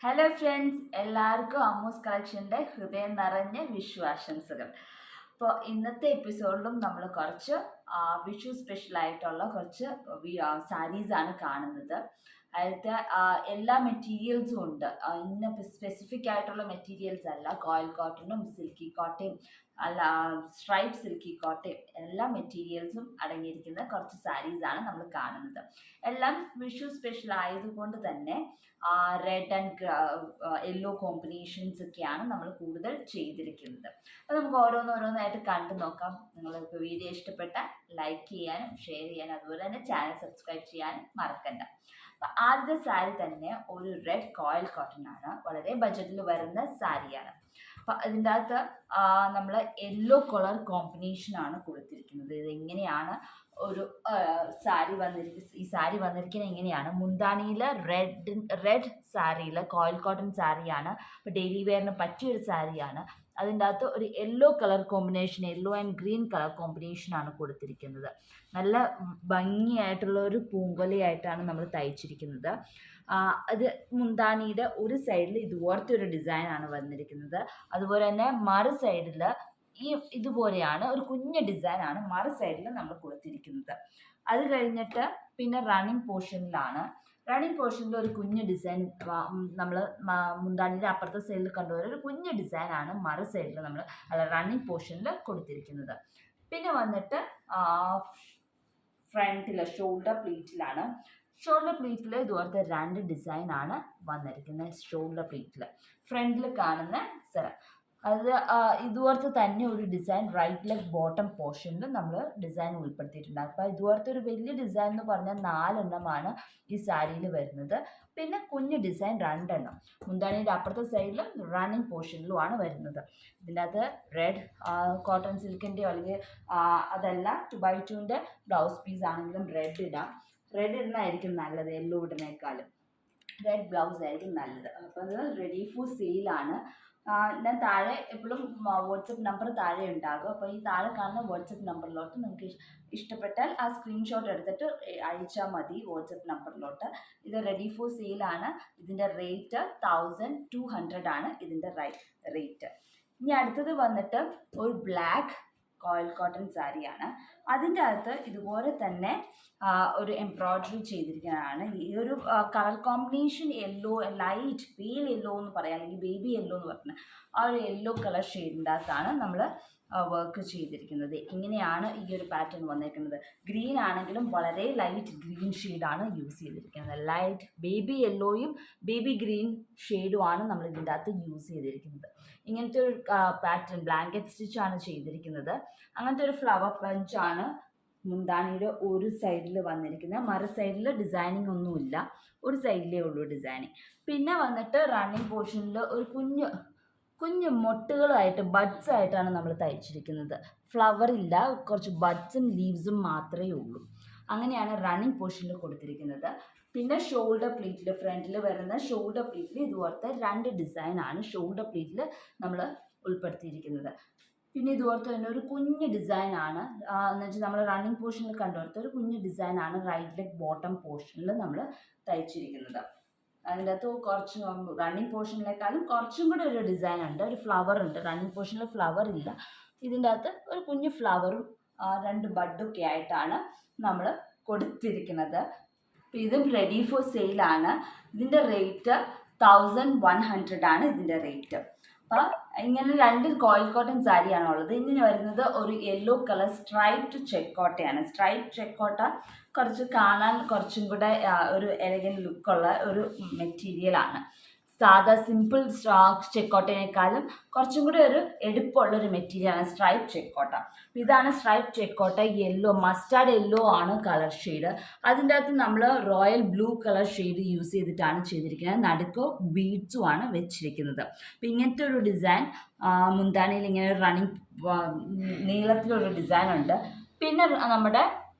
Hello friends, എല്ലാവർക്കും അമ്മൂസ് കളക്ഷൻ്റെ ഹൃദയം നിറഞ്ഞ വിഷു ആശംസകൾ. അപ്പോൾ ഇന്നത്തെ എപ്പിസോഡിലും നമ്മൾ കുറച്ച് വിഷു സ്പെഷ്യലായിട്ടുള്ള കുറച്ച് സാരീസാണ് കാണുന്നത്. അതിലത്തെ എല്ലാ മെറ്റീരിയൽസും ഉണ്ട്. ഇന്ന സ്പെസിഫിക് ആയിട്ടുള്ള മെറ്റീരിയൽസ് അല്ല. കോയിൽ കോട്ടണും സിൽക്കി കോട്ടയും അല്ല സ്ട്രൈപ്പ് സിൽക്കി കോട്ടയും എല്ലാ മെറ്റീരിയൽസും അടങ്ങിയിരിക്കുന്ന കുറച്ച് സാരീസാണ് നമ്മൾ കാണുന്നത്. എല്ലാം വിഷു സ്പെഷ്യൽ ആയതുകൊണ്ട് തന്നെ റെഡ് ആൻഡ് യെല്ലോ കോമ്പിനേഷൻസ് ഒക്കെയാണ് നമ്മൾ കൂടുതൽ ചെയ്തിരിക്കുന്നത്. അപ്പോൾ നമുക്ക് ഓരോന്നോരോന്നായിട്ട് കണ്ടു നോക്കാം. നിങ്ങൾക്ക് വീഡിയോ ഇഷ്ടപ്പെട്ടാൽ ലൈക്ക് ചെയ്യാനും ഷെയർ ചെയ്യാനും അതുപോലെ തന്നെ ചാനൽ സബ്സ്ക്രൈബ് ചെയ്യാനും മറക്കണ്ട. അപ്പോൾ ആദ്യത്തെ സാരി തന്നെ ഒരു റെഡ് കോയിൽ കോട്ടൺ ആണ്. വളരെ ബഡ്ജറ്റിൽ വരുന്ന സാരിയാണ്. അപ്പം അതിൻ്റെ അകത്ത് നമ്മൾ യെല്ലോ കളർ കോമ്പിനേഷനാണ് കൊടുത്തിരിക്കുന്നത്. ഇതെങ്ങനെയാണ് ഒരു ഈ സാരി വന്നിരിക്കുന്നത് എങ്ങനെയാണ്? മുന്താണിയിൽ റെഡ് സാരിയിൽ കോയിൽ കോട്ടൺ സാരിയാണ്. അപ്പോൾ ഡെയിലി വെയറിന് പറ്റിയൊരു സാരിയാണ്. അതിൻ്റെ അകത്ത് ഒരു yellow colour combination, yellow and green colour കോമ്പിനേഷനാണ് കൊടുത്തിരിക്കുന്നത്. നല്ല ഭംഗിയായിട്ടുള്ള ഒരു പൂങ്കൊലയായിട്ടാണ് നമ്മൾ തയ്ച്ചിരിക്കുന്നത്. അത് മുന്താണിയുടെ ഒരു സൈഡിൽ ഇതുപോലത്തെ ഒരു ഡിസൈനാണ് വന്നിരിക്കുന്നത്. അതുപോലെ തന്നെ മറു സൈഡിൽ ഇതുപോലെയാണ് ഒരു കുഞ്ഞ് ഡിസൈനാണ് മറു സൈഡിൽ നമ്മൾ കൊടുത്തിരിക്കുന്നത്. അത് കഴിഞ്ഞിട്ട് പിന്നെ റണ്ണിങ് പോർഷനിൽ ഒരു കുഞ്ഞ് ഡിസൈൻ നമ്മൾ മുന്താണിയുടെ അപ്പുറത്തെ സൈഡിൽ കണ്ടുവരുന്ന ഒരു കുഞ്ഞ് ഡിസൈനാണ് മറു സൈഡിൽ നമ്മൾ റണ്ണിങ് പോർഷനിൽ കൊടുത്തിരിക്കുന്നത്. പിന്നെ വന്നിട്ട് ഫ്രണ്ടിൽ ഷോൾഡർ പ്ലീറ്റിൽ ഇതുപോലത്തെ രണ്ട് ഡിസൈനാണ് വന്നിരിക്കുന്നത്. ഷോൾഡർ പ്ലീറ്റിൽ ഫ്രണ്ടിൽ കാണുന്ന അത് ഇതുപോലത്തെ തന്നെ ഒരു ഡിസൈൻ റൈറ്റ് ലെഗ് ബോട്ടം പോർഷനിൽ നമ്മൾ ഡിസൈൻ ഉൾപ്പെടുത്തിയിട്ടുണ്ട്. അപ്പോൾ ഇതുപോലത്തെ ഒരു വലിയ ഡിസൈൻ എന്ന് പറഞ്ഞാൽ 4 എണ്ണമാണ് ഈ സാരിയിൽ വരുന്നത്. പിന്നെ കുഞ്ഞ് ഡിസൈൻ 2 എണ്ണം മുന്താണിയുടെ അപ്പുറത്തെ സൈഡിലും റണ്ണിങ് പോർഷനിലുമാണ് വരുന്നത്. ഇതിൻ്റെ അകത്ത് റെഡ് കോട്ടൺ സിൽക്കിൻ്റെയോ അല്ലെങ്കിൽ അതല്ല 2x2 ബ്ലൗസ് പീസ് ആണെങ്കിലും റെഡ് ഇടുന്നതായിരിക്കും നല്ലത്. യെല്ലോ ഇടുന്നേക്കാളും റെഡ് ബ്ലൗസ് ആയിരിക്കും നല്ലത്. അപ്പോൾ അത് റെഡി ഫോർ സെയിലാണ്. ഞാൻ താഴെ എപ്പോഴും വാട്സപ്പ് നമ്പർ താഴെ ഉണ്ടാകും. അപ്പോൾ ഈ താഴെ കാണുന്ന വാട്സപ്പ് നമ്പറിലോട്ട് നിങ്ങൾക്ക് ഇഷ്ടപ്പെട്ടാൽ ആ സ്ക്രീൻഷോട്ട് എടുത്തിട്ട് അയച്ചാൽ മതി വാട്സപ്പ് നമ്പറിലോട്ട്. ഇത് റെഡി ഫോർ സെയിലാണ്. ഇതിൻ്റെ റേറ്റ് 1200 ആണ് ഇതിൻ്റെ റേറ്റ്. ഇനി അടുത്തത് വന്നിട്ട് ഒരു ബ്ലാക്ക് കോയിൽ കോട്ടൺ സാരിയാണ്. അതിൻ്റെ അകത്ത് ഇതുപോലെ തന്നെ ഒരു എംബ്രോയിഡറി ചെയ്തിരിക്കുന്നതാണ്. ഈ ഒരു colour combination yellow, light pale yellow എന്ന് പറയാം, അല്ലെങ്കിൽ ബേബി യെല്ലോ എന്ന് പറഞ്ഞാൽ ആ ഒരു യെല്ലോ കളർ ഷെയ്ഡിൻ്റെ അകത്താണ് നമ്മൾ വർക്ക് ചെയ്തിരിക്കുന്നത്. ഇങ്ങനെയാണ് ഈ ഒരു പാറ്റേൺ വന്നിരിക്കുന്നത്. ഗ്രീൻ ആണെങ്കിലും വളരെ ലൈറ്റ് ഗ്രീൻ ഷെയ്ഡാണ് യൂസ് ചെയ്തിരിക്കുന്നത്. ലൈറ്റ് ബേബി യെല്ലോയും ബേബി ഗ്രീൻ ഷെയ്ഡുമാണ് നമ്മൾ ഇതിൻ്റെ അകത്ത് യൂസ് ചെയ്തിരിക്കുന്നത്. ഇങ്ങനത്തെ ഒരു പാറ്റേൺ ബ്ലാങ്കറ്റ് സ്റ്റിച്ചാണ് ചെയ്തിരിക്കുന്നത്. അങ്ങനത്തെ ഒരു ഫ്ലവർ പഞ്ചാണ് മുന്താണിയുടെ ഒരു സൈഡിൽ വന്നിരിക്കുന്നത്. മറു സൈഡിൽ ഡിസൈനിങ് ഒന്നുമില്ല, ഒരു സൈഡിലേ ഉള്ളൂ ഡിസൈനിങ്. പിന്നെ വന്നിട്ട് റണ്ണിങ് പോർഷനിൽ ഒരു കുഞ്ഞു മൊട്ടുകളായിട്ട് ബഡ്സ് ആയിട്ടാണ് നമ്മൾ തയ്ച്ചിരിക്കുന്നത്. ഫ്ലവർ ഇല്ല, കുറച്ച് ബഡ്സും ലീവ്സും മാത്രമേ ഉള്ളൂ. അങ്ങനെയാണ് റണ്ണിങ് പോർഷനിൽ കൊടുത്തിരിക്കുന്നത്. പിന്നെ ഷോൾഡർ പ്ലീറ്റിൽ ഫ്രണ്ടിൽ വരുന്ന ഷോൾഡർ പ്ലീറ്റിൽ ഇതുപോലത്തെ 2 ഡിസൈനാണ് ഷോൾഡർ പ്ലീറ്റിൽ നമ്മൾ ഉൾപ്പെടുത്തിയിരിക്കുന്നത്. പിന്നെ ഇതുപോലത്തെ തന്നെ ഒരു കുഞ്ഞ് ഡിസൈനാണ് എന്ന് വെച്ചാൽ നമ്മൾ റണ്ണിങ് പോർഷനിൽ കണ്ടുപോലത്തെ ഒരു കുഞ്ഞ് ഡിസൈനാണ് റൈറ്റ് ലെഗ് ബോട്ടം പോർഷനിൽ നമ്മൾ തയ്ച്ചിരിക്കുന്നത്. അതിൻ്റെ അകത്ത് കുറച്ച് റണ്ണിങ് പോർഷനിലേക്കാളും കുറച്ചും കൂടി ഒരു ഡിസൈൻ ഉണ്ട്, ഒരു ഫ്ലവർ ഉണ്ട്. റണ്ണിങ് പോർഷനിൽ ഫ്ലവർ ഇല്ല, ഇതിൻ്റെ അകത്ത് ഒരു കുഞ്ഞ് ഫ്ലവറും 2 ബഡൊക്കെ ആയിട്ടാണ് നമ്മൾ കൊടുത്തിരിക്കുന്നത്. അപ്പോൾ ഇതും റെഡി ഫോർ സെയിലാണ്. ഇതിൻ്റെ റേറ്റ് 1100 ആണ് ഇതിൻ്റെ റേറ്റ്. അപ്പോൾ ഇങ്ങനെ 2 കോയിൽ കോട്ടൺ സാരിയാണ് ഉള്ളത്. ഇനി വരുന്നത് ഒരു യെല്ലോ കളർ സ്ട്രൈപ്ഡ് ചെക്കോട്ടയാണ്. സ്ട്രൈപ്പ് ചെക്കോട്ട കുറച്ച് കാണാൻ കുറച്ചും കൂടെ ഒരു എലഗൻ ലുക്കുള്ള ഒരു മെറ്റീരിയലാണ്. സാധാ സിമ്പിൾ ചെക്കോട്ടേനേക്കാളും കുറച്ചും കൂടി ഒരു എടുപ്പുള്ളൊരു മെറ്റീരിയലാണ് സ്ട്രൈപ്പ് ചെക്കോട്ട. ഇതാണ് സ്ട്രൈപ്പ് ചെക്കോട്ട. യെല്ലോ, മസ്റ്റാർഡ് യെല്ലോ ആണ് കളർ ഷെയ്ഡ്. അതിൻ്റെ അകത്ത് നമ്മൾ royal blue colour shade use ചെയ്തിട്ടാണ് ചെയ്തിരിക്കുന്നത്. നടുക്കോ ബീഡ്സും ആണ് വെച്ചിരിക്കുന്നത്. അപ്പോൾ ഇങ്ങനത്തെ ഒരു ഡിസൈൻ മുന്താണിയിൽ ഇങ്ങനെ റണ്ണിങ് നീളത്തിലൊരു ഡിസൈൻ ഉണ്ട്. പിന്നെ നമ്മുടെ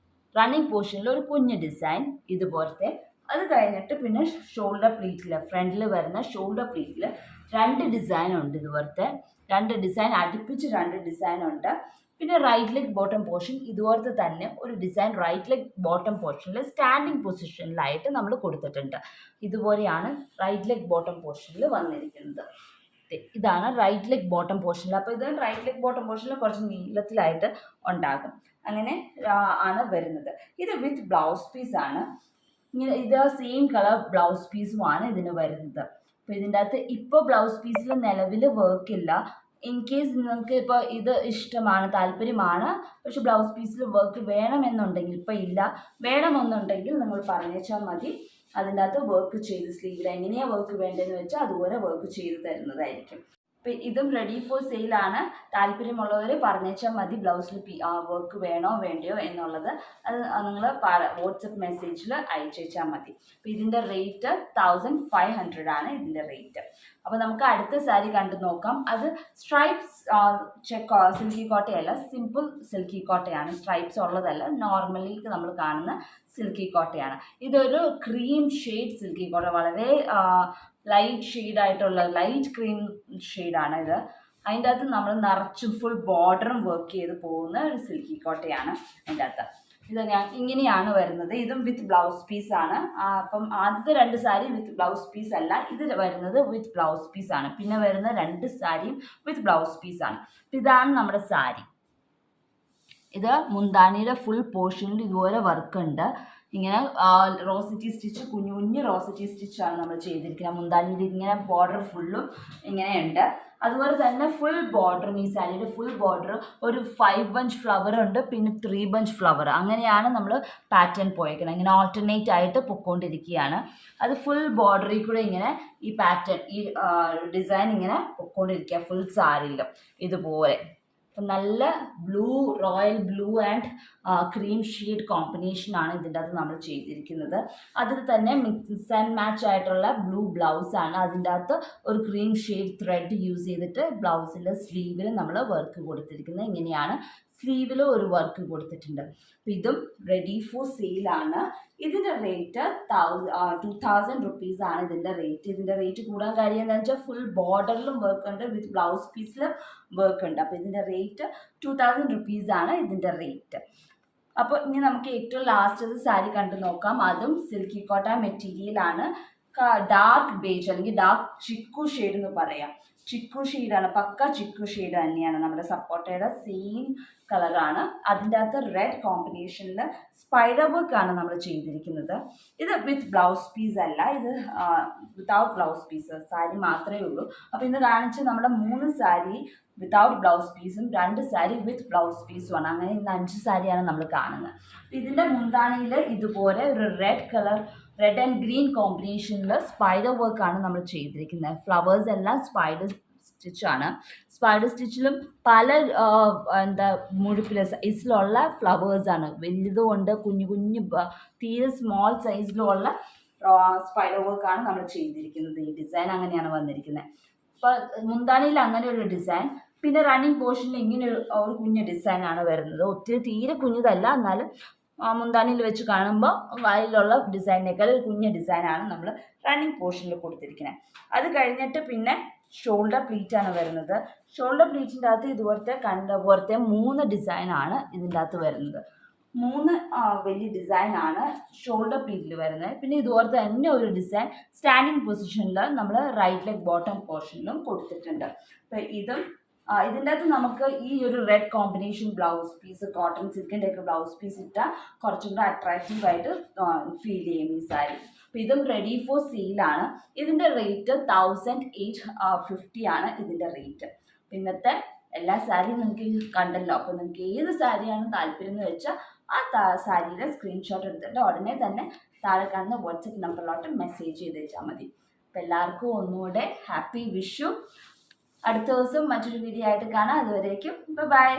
റണ്ണിങ് പോർഷനിൽ ഒരു കുഞ്ഞ് ഡിസൈൻ ഇതുപോലത്തെ. അത് കഴിഞ്ഞിട്ട് പിന്നെ ഷോൾഡർ പ്ലീറ്റിൽ ഫ്രണ്ടിൽ വരുന്ന ഷോൾഡർ പ്ലീറ്റിൽ 2 ഡിസൈൻ ഉണ്ട്. ഇതുപോലത്തെ 2 ഡിസൈൻ അടുപ്പിച്ച് 2 ഡിസൈൻ ഉണ്ട്. പിന്നെ റൈറ്റ് ലെഗ് ബോട്ടം പോർഷൻ ഇതുപോലത്തെ തന്നെ ഒരു ഡിസൈൻ റൈറ്റ് ലെഗ് ബോട്ടം പോർഷനിൽ സ്റ്റാൻഡിങ് പൊസിഷനിലായിട്ട് നമ്മൾ കൊടുത്തിട്ടുണ്ട്. ഇതുപോലെയാണ് റൈറ്റ് ലെഗ് ബോട്ടം പോർഷനിൽ വന്നിരിക്കുന്നത്. ഇതാണ് റൈറ്റ് ലെഗ് ബോട്ടം പോർഷനിൽ. അപ്പോൾ ഇത് റൈറ്റ് ലെഗ് ബോട്ടം പോർഷനിൽ കുറച്ച് നീളത്തിലായിട്ട് ഉണ്ടാകും. അങ്ങനെ ആണ് വരുന്നത്. ഇത് വിത്ത് ബ്ലൗസ് പീസ് ആണ്. ഇത് സെയിം കളർ ബ്ലൗസ് പീസുമാണ് ഇതിന് വരുന്നത്. അപ്പോൾ ഇതിൻ്റെ അകത്ത് ഇപ്പോൾ ബ്ലൗസ് പീസിൽ നിലവിൽ വർക്കില്ല. ഇൻ കേസ് നിങ്ങൾക്ക് ഇപ്പോൾ ഇത് ഇഷ്ടമാണ്, താല്പര്യമാണ്, പക്ഷെ ബ്ലൗസ് പീസിൽ വർക്ക് വേണമെന്നുണ്ടെങ്കിൽ, ഇപ്പോൾ ഇല്ല, വേണമെന്നുണ്ടെങ്കിൽ നിങ്ങൾ പറഞ്ഞേച്ചാൽ മതി. അതിൻ്റെ അകത്ത് വർക്ക് ചെയ്ത് സ്ലീവിൽ എങ്ങനെയാണ് വർക്ക് വേണ്ടതെന്ന് വെച്ചാൽ അതുപോലെ വർക്ക് ചെയ്ത് തരുന്നതായിരിക്കും. അപ്പം ഇതും റെഡി ഫോർ സെയിലാണ്. താല്പര്യമുള്ളവർ പറഞ്ഞേച്ചാൽ മതി ബ്ലൗസിൽ വർക്ക് വേണോ വേണ്ടയോ എന്നുള്ളത്. അത് നിങ്ങൾ വാട്സപ്പ് മെസ്സേജിൽ അയച്ചാൽ മതി. അപ്പോൾ ഇതിൻ്റെ റേറ്റ് 1500 ആണ് ഇതിൻ്റെ റേറ്റ്. അപ്പോൾ നമുക്ക് അടുത്ത സാരി കണ്ടു നോക്കാം. അത് സ്ട്രൈപ്സ് സിൽക്കി കോട്ടയല്ല, സിമ്പിൾ സിൽക്കി കോട്ടയാണ്. സ്ട്രൈപ്സ് ഉള്ളതല്ല, നോർമലി നമ്മൾ കാണുന്ന സിൽക്കി കോട്ടയാണ്. ഇതൊരു ക്രീം ഷെയ്ഡ് സിൽക്കി കോട്ട, വളരെ ലൈറ്റ് ഷെയ്ഡായിട്ടുള്ള ലൈറ്റ് ക്രീം ഷെയ്ഡാണ് ഇത്. അതിൻ്റെ അകത്ത് നമ്മൾ നിറച്ചും ഫുൾ ബോർഡറും വർക്ക് ചെയ്ത് പോകുന്ന ഒരു സിൽക്കി കോട്ടയാണ് അതിൻ്റെ അകത്ത്. ഇത് ഇങ്ങനെയാണ് വരുന്നത്. ഇതും വിത്ത് ബ്ലൗസ് പീസാണ്. അപ്പം ആദ്യത്തെ 2 സാരി വിത്ത് ബ്ലൗസ് പീസ് അല്ല, ഇത് വരുന്നത് വിത്ത് ബ്ലൗസ് പീസാണ്. പിന്നെ വരുന്ന 2 സാരിയും വിത്ത് ബ്ലൗസ് പീസാണ്. ഇതാണ് നമ്മുടെ സാരി. ഇത് മുന്താണിയുടെ ഫുൾ പോർഷനിൽ ഇതുപോലെ വർക്ക് ഉണ്ട്. ഇങ്ങനെ റോസിറ്റി സ്റ്റിച്ച്, കുഞ്ഞു കുഞ്ഞു റോസിറ്റി സ്റ്റിച്ചാണ് നമ്മൾ ചെയ്തിരിക്കുന്നത്. മുന്താണിയുടെ ഇങ്ങനെ ബോർഡർ ഫുള്ളും ഇങ്ങനെയുണ്ട്. അതുപോലെ തന്നെ ഫുൾ ബോർഡറും, ഈ സാരിയുടെ ഫുൾ ബോർഡർ ഒരു 5 ബഞ്ച് ഫ്ലവർ ഉണ്ട്, പിന്നെ 3 ബഞ്ച് ഫ്ലവർ. അങ്ങനെയാണ് നമ്മൾ പാറ്റേൺ പോയേക്കുന്നത്. ഇങ്ങനെ ഓൾട്ടർനേറ്റ് ആയിട്ട് പൊക്കോണ്ടിരിക്കുകയാണ്. അത് ഫുൾ ബോർഡറിൽ കൂടെ ഇങ്ങനെ ഈ പാറ്റേൺ, ഈ ഡിസൈൻ ഇങ്ങനെ പൊക്കോണ്ടിരിക്കുക ഫുൾ സാരിയിലും ഇതുപോലെ. നല്ല blue, royal blue and cream shade കോമ്പിനേഷനാണ് ഇതിൻ്റെ അകത്ത് നമ്മൾ ചെയ്തിരിക്കുന്നത്. അതിൽ തന്നെ മിക്സ് ആൻഡ് മാച്ച് ആയിട്ടുള്ള ബ്ലൂ ബ്ലൗസാണ്. അതിൻ്റെ അകത്ത് ഒരു ക്രീം ഷെയ്ഡ് ത്രെഡ് യൂസ് ചെയ്തിട്ട് ബ്ലൗസിൻ്റെ സ്ലീവിൽ നമ്മൾ വർക്ക് കൊടുത്തിരിക്കുന്നത്. ഇങ്ങനെയാണ് സ്ലീവിൽ ഒരു വർക്ക് കൊടുത്തിട്ടുണ്ട്. അപ്പോൾ ഇതും റെഡി ഫോർ സെയിലാണ്. ഇതിൻ്റെ റേറ്റ് 2000 റുപ്പീസാണ് ഇതിൻ്റെ റേറ്റ്. ഇതിൻ്റെ റേറ്റ് കൂടാൻ കാര്യം എന്താണെന്ന് വെച്ചാൽ ഫുൾ ബോർഡറിലും വർക്ക് ഉണ്ട്, വിത്ത് ബ്ലൗസ് പീസിലും വർക്ക് ഉണ്ട്. അപ്പോൾ ഇതിൻ്റെ റേറ്റ് 2000 റുപ്പീസാണ് ഇതിൻ്റെ റേറ്റ്. അപ്പോൾ ഇനി നമുക്ക് ഏറ്റവും ലാസ്റ്റത്തെ സാരി കണ്ടു നോക്കാം. അതും സിൽക്കി കോട്ട മെറ്റീരിയലാണ്. ഡാർക്ക് ബേജ് അല്ലെങ്കിൽ ഡാർക്ക് ചിക്കു ഷെയ്ഡ് എന്ന് പറയാം. ചിക്കു ഷെയ്ഡാണ്, പക്ക ചിക്കു ഷെയ്ഡ് തന്നെയാണ്. നമ്മുടെ സപ്പോർട്ടയുടെ സെയിം കളറാണ്. അതിൻ്റെ അകത്ത് റെഡ് കോമ്പിനേഷനിൽ സ്പൈഡർ വർക്കാണ് നമ്മൾ ചെയ്തിരിക്കുന്നത്. ഇത് വിത്ത് ബ്ലൗസ് പീസ് അല്ല, ഇത് വിത്തൗട്ട് ബ്ലൗസ് പീസ് സാരി മാത്രമേ ഉള്ളൂ. അപ്പോൾ ഇന്ന് കാണിച്ച് നമ്മുടെ 3 സാരി വിത്തൗട്ട് ബ്ലൗസ് പീസും 2 സാരി വിത്ത് ബ്ലൗസ് പീസുമാണ്. അങ്ങനെ ഇന്ന് 5 സാരിയാണ് നമ്മൾ കാണുന്നത്. ഇതിൻ്റെ മുന്താണിയിൽ ഇതുപോലെ ഒരു റെഡ് ആൻഡ് ഗ്രീൻ കോമ്പിനേഷനിൽ സ്പൈഡർ വർക്കാണ് നമ്മൾ ചെയ്തിരിക്കുന്നത്. ഫ്ലവേഴ്സ് എല്ലാം സ്പൈഡർ സ്റ്റിച്ചാണ്. സ്പൈഡർ സ്റ്റിച്ചിലും പല മുഴുപ്പിൽ സൈസിലുള്ള ഫ്ലവേഴ്സാണ്. വലുതുകൊണ്ട് കുഞ്ഞു കുഞ്ഞു തീരെ സ്മോൾ സൈസിലുള്ള സ്പൈഡർ വർക്കാണ് നമ്മൾ ചെയ്തിരിക്കുന്നത്. ഈ ഡിസൈൻ അങ്ങനെയാണ് വന്നിരിക്കുന്നത്. അപ്പോൾ മുന്താണിയിൽ അങ്ങനെ ഒരു ഡിസൈൻ, പിന്നെ റണ്ണിങ് പോർഷനിൽ ഇങ്ങനെ ഒരു കുഞ്ഞു ഡിസൈനാണ് വരുന്നത്. ഒത്തിരി തീരെ കുഞ്ഞതല്ല, എന്നാലും മുന്താണിയിൽ വെച്ച് കാണുമ്പോൾ വായിലുള്ള ഡിസൈനേക്കാൾ ഒരു കുഞ്ഞ ഡിസൈനാണ് നമ്മൾ റണ്ണിങ് പോർഷനിൽ കൊടുത്തിരിക്കുന്നത്. അത് കഴിഞ്ഞിട്ട് പിന്നെ ഷോൾഡർ പ്ലീറ്റാണ് വരുന്നത്. ഷോൾഡർ പ്ലീറ്റിൻ്റെ അകത്ത് ഇതുപോലത്തെ പോലത്തെ 3 ഡിസൈനാണ് ഇതിൻ്റെ അകത്ത് വരുന്നത്. 3 വലിയ ഡിസൈനാണ് ഷോൾഡർ പ്ലീറ്റിൽ വരുന്നത്. പിന്നെ ഇതുപോലത്തെ തന്നെ ഒരു ഡിസൈൻ സ്റ്റാൻഡിങ് പൊസിഷനിൽ നമ്മൾ റൈറ്റ് ലെഗ് ബോട്ടം പോർഷനിലും കൊടുത്തിട്ടുണ്ട്. അപ്പോൾ ഇതിൻ്റെ അകത്ത് നമുക്ക് ഈ ഒരു red combination blouse piece, cotton സിൽക്കിൻ്റെ ഒക്കെ ബ്ലൗസ് പീസ് ഇട്ടാൽ കുറച്ചും കൂടെ അട്രാക്റ്റീവായിട്ട് ഫീൽ ചെയ്യും ഈ സാരി. അപ്പോൾ ഇതും റെഡി ഫോർ സെയിലാണ്. ഇതിൻ്റെ റേറ്റ് 1850 ആണ് ഇതിൻ്റെ റേറ്റ്. ഇന്നത്തെ എല്ലാ സാരിയും നിങ്ങൾക്ക് കണ്ടല്ലോ. അപ്പോൾ നിങ്ങൾക്ക് ഏത് സാരിയാണ് താല്പര്യം എന്ന് വെച്ചാൽ ആ സാരിയുടെ സ്ക്രീൻഷോട്ട് എടുത്തിട്ട് ഉടനെ തന്നെ താഴെ കാണുന്ന വാട്സപ്പ് നമ്പറിലോട്ട് മെസ്സേജ് ചെയ്ത് വെച്ചാൽ മതി. അപ്പോൾ എല്ലാവർക്കും ഒന്നുകൂടെ ഹാപ്പി വിഷു. അടുത്ത ദിവസം മറ്റൊരു വീഡിയോ ആയിട്ട് കാണാം. അതുവരേക്കും ബൈ.